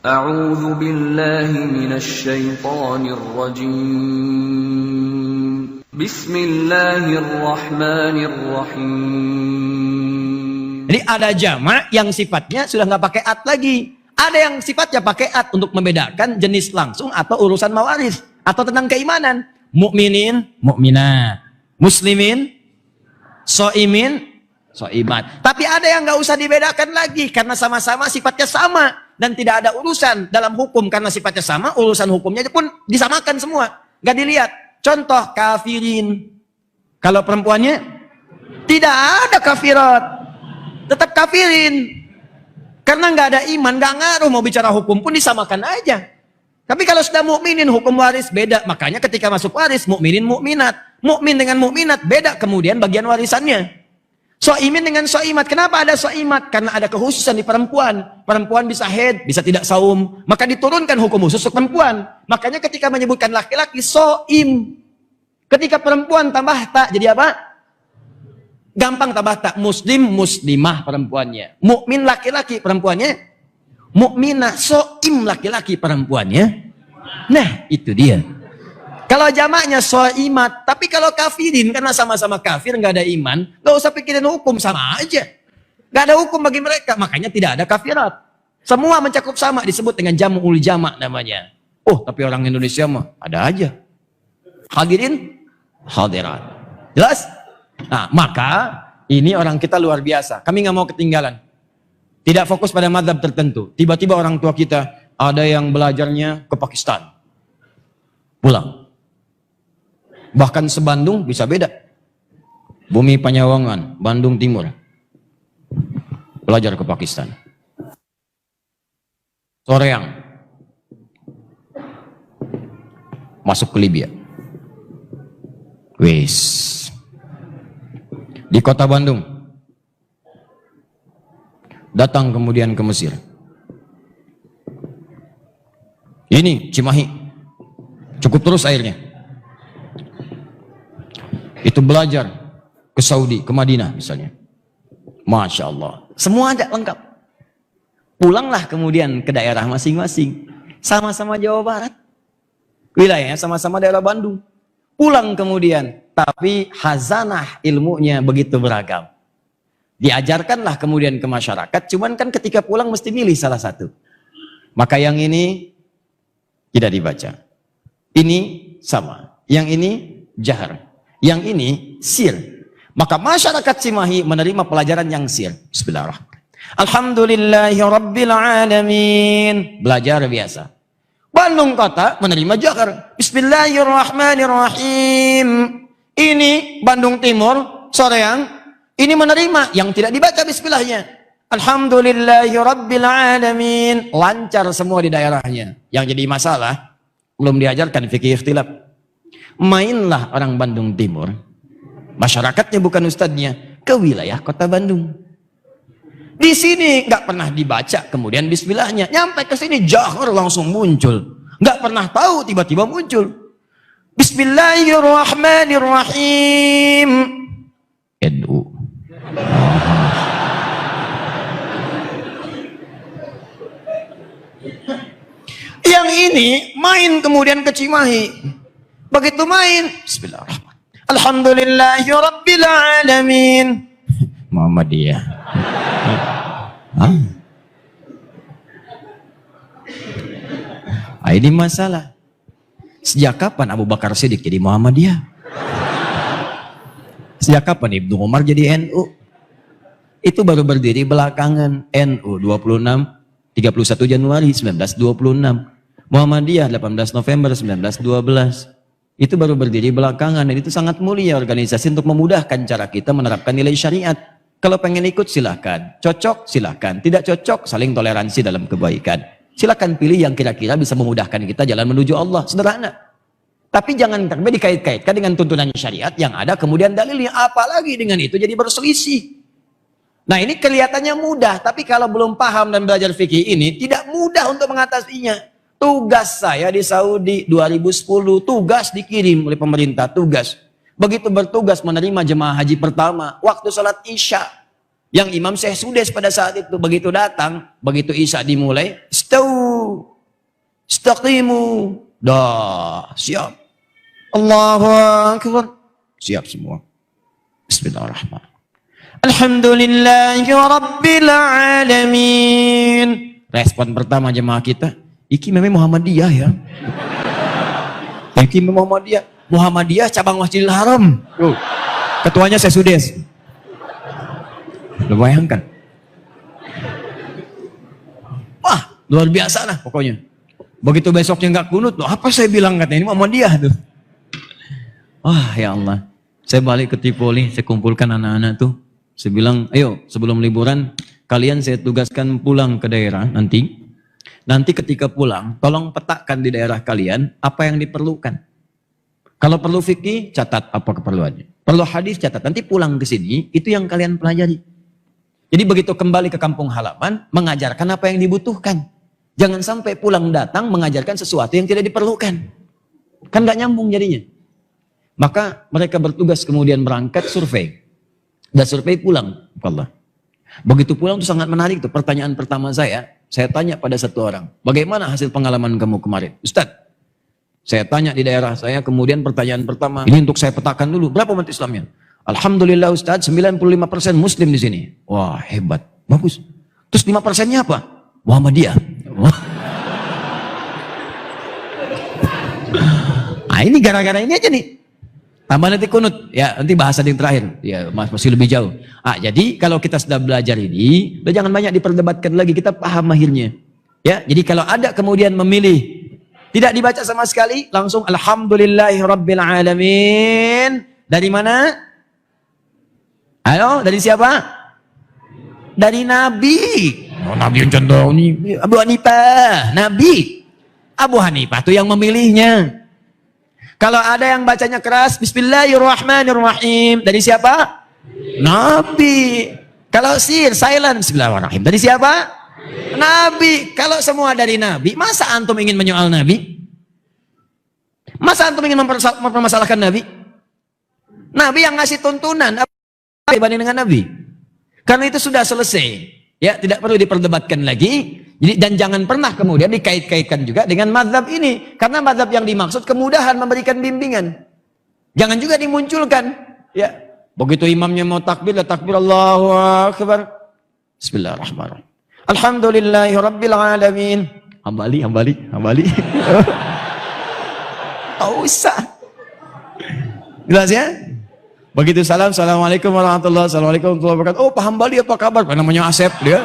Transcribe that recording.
أعوذ بالله من الشيطان الرجيم بسم الله الرحمن الرحيم. Jadi ada jamak yang sifatnya sudah nggak pakai at lagi. Ada yang sifatnya pakai at untuk membedakan jenis langsung atau urusan mawaris atau tentang keimanan. Mukminin, mukminat, muslimin, soimin, soimat. Tapi ada yang nggak usah dibedakan lagi karena sama-sama sifatnya sama dan tidak ada urusan dalam hukum karena sifatnya sama, urusan hukumnya pun disamakan semua, nggak dilihat. Contoh kafirin, kalau perempuannya tidak ada kafirat, tetap kafirin. Karena nggak ada iman, nggak ngaruh mau bicara hukum pun disamakan aja. Tapi kalau sudah mukminin hukum waris beda. Makanya ketika masuk waris mukminin mukminat, mukmin dengan mukminat beda kemudian bagian warisannya. Soimin dengan soimat. Kenapa ada soimat? Karena ada kekhususan di perempuan. Perempuan bisa haid, bisa tidak saum. Maka diturunkan hukum khusus untuk perempuan. Makanya ketika menyebutkan laki-laki soim. Ketika perempuan tambah tak jadi apa? Gampang tambah tak. Muslim, muslimah perempuannya. Mukmin laki-laki perempuannya. Mukminah, soim laki-laki perempuannya. Nah, itu dia. Kalau jamaknya soimat. Tapi kalau kafirin, karena sama-sama kafir, nggak ada iman, nggak usah pikirin hukum, sama aja. Nggak ada hukum bagi mereka. Makanya tidak ada kafirat. Semua mencakup sama, disebut dengan jam'ul jamak namanya. Oh, tapi orang Indonesia mah ada aja. Hadirin, hadirat. Jelas? Nah, maka ini orang kita luar biasa. Kami nggak mau ketinggalan. Tidak fokus pada mazhab tertentu. Tiba-tiba orang tua kita ada yang belajarnya ke Pakistan. Pulang. Bahkan se-Bandung bisa beda. Bumi Panyawangan, Bandung Timur. Belajar ke Pakistan. Soreang. Masuk ke Libya. Wis. Di kota Bandung. Datang kemudian ke Mesir. Ini Cimahi. Cukup terus airnya. Itu belajar ke Saudi, ke Madinah misalnya. Masya Allah. Semua ada lengkap. Pulanglah kemudian ke daerah masing-masing. Sama-sama Jawa Barat. Wilayahnya sama-sama daerah Bandung. Pulang kemudian. Tapi hazanah ilmunya begitu beragam. Diajarkanlah kemudian ke masyarakat. Cuman kan ketika pulang mesti milih salah satu. Maka yang ini tidak dibaca. Ini sama. Yang ini jahar. Yang ini sir. Maka masyarakat Cimahi menerima pelajaran yang sir. Bismillahirrahmanirrahim. Alhamdulillahirrabbilalamin. Belajar biasa. Bandung kota menerima jahar. Bismillahirrahmanirrahim. Ini Bandung Timur, Soreang. Ini menerima yang tidak dibaca bismillahnya. Alhamdulillahirrabbilalamin. Lancar semua di daerahnya. Yang jadi masalah, belum diajarkan fikih ikhtilaf. Mainlah orang Bandung Timur. Masyarakatnya bukan ustadznya. Ke wilayah kota Bandung. Di sini nggak pernah dibaca kemudian bismillahnya. Nyampe ke sini jahar langsung muncul. Nggak pernah tahu tiba-tiba muncul. Bismillahirrahmanirrahim. NU. Yang ini main kemudian ke Cimahi. Begitu main, bismillahirrahmanirrahim. Alhamdulillahirrabbilalamin. Muhammadiyah. Ini masalah. Sejak kapan Abu Bakar Siddiq jadi Muhammadiyah? Sejak kapan Ibnu Umar jadi NU? Itu baru berdiri belakangan. NU 31 Januari 1926. Muhammadiyah 18 November 1912. Itu baru berdiri belakangan. Dan itu sangat mulia organisasi untuk memudahkan cara kita menerapkan nilai syariat. Kalau pengen ikut silahkan. Cocok silahkan. Tidak cocok saling toleransi dalam kebaikan. Silahkan pilih yang kira-kira bisa memudahkan kita jalan menuju Allah. Sederhana. Tapi jangan sampai dikait-kaitkan dengan tuntunan syariat yang ada kemudian dalilnya. Apalagi dengan itu jadi berselisih. Nah ini kelihatannya mudah. Tapi kalau belum paham dan belajar fikih ini tidak mudah untuk mengatasinya. Tugas saya di Saudi 2010. Tugas dikirim oleh pemerintah. Tugas. Begitu bertugas menerima jemaah haji pertama. Waktu salat Isya. Yang Imam Syekh Sudes pada saat itu. Begitu datang. Begitu Isya dimulai. Stau. Istaqimu. Dah, siap. Allahu Akbar. Siap semua. Bismillahirrahmanirrahim. Alhamdulillahi Rabbil Alamin. Respon pertama jemaah kita, iki memang Muhammadiyah ya. Iki memang Muhammadiyah. Muhammadiyah cabang Masjidil Haram. Ketuanya saya Sudes. Lu bayangkan. Wah, luar biasa lah pokoknya. Begitu besoknya nggak kunut, loh apa saya bilang katanya ini Muhammadiyah tuh. Wah ya Allah. Saya balik ke Tripoli, saya kumpulkan anak-anak tuh. Saya bilang, ayo sebelum liburan kalian saya tugaskan pulang ke daerah nanti. Nanti ketika pulang, tolong petakan di daerah kalian apa yang diperlukan. Kalau perlu fikih, catat apa keperluannya. Perlu hadis, catat. Nanti pulang ke sini, itu yang kalian pelajari. Jadi begitu kembali ke kampung halaman, mengajarkan apa yang dibutuhkan. Jangan sampai pulang datang mengajarkan sesuatu yang tidak diperlukan. Kan gak nyambung jadinya. Maka mereka bertugas kemudian berangkat survei. Dan survei pulang. Allah. Begitu pulang itu sangat menarik tuh. Pertanyaan pertama saya tanya pada satu orang. Bagaimana hasil pengalaman kamu kemarin? Ustadz, saya tanya di daerah saya, kemudian pertanyaan pertama. Ini untuk saya petakan dulu. Berapa umat Islamnya? Alhamdulillah Ustadz, 95% Muslim di sini. Wah hebat. Bagus. Terus 5%-nya apa? Muhammadiyah. Nah ini gara-gara ini aja nih. Tambah nanti kunut, ya nanti bahasa yang terakhir, ya masih lebih jauh. Jadi kalau kita sudah belajar ini, udah jangan banyak diperdebatkan lagi, kita paham akhirnya. Ya, jadi kalau ada kemudian memilih tidak dibaca sama sekali, langsung Alhamdulillahirabbil alamin. Dari mana? Ayo, dari siapa? Dari Nabi. Oh, Nabi yang contoh ini Abu Hanifah, Nabi. Abu Hanifah itu yang memilihnya. Kalau ada yang bacanya keras, Bismillahirrahmanirrahim. Dari siapa? Nabi. Kalau silent, Bismillahirrahmanirrahim. Dari siapa? Nabi. Kalau semua dari Nabi, masa antum ingin menyoal Nabi? Masa antum ingin mempermasalahkan Nabi? Nabi yang ngasih tuntunan, apa dibanding dengan Nabi? Karena itu sudah selesai. Ya, tidak perlu diperdebatkan lagi. Jadi, dan jangan pernah kemudian dikait-kaitkan juga dengan mazhab ini. Karena mazhab yang dimaksud kemudahan memberikan bimbingan. Jangan juga dimunculkan. Ya, begitu imamnya mau takbir, takbir Allahu Akbar. Bismillahirrahmanirrahim. Alhamdulillahirabbil alamin. Hambali. Oh, usah. Jelas ya? Begitu salam, assalamualaikum warahmatullahi wabarakatuh. Oh, Pak Hambali apa kabar? Namanya Asep dia.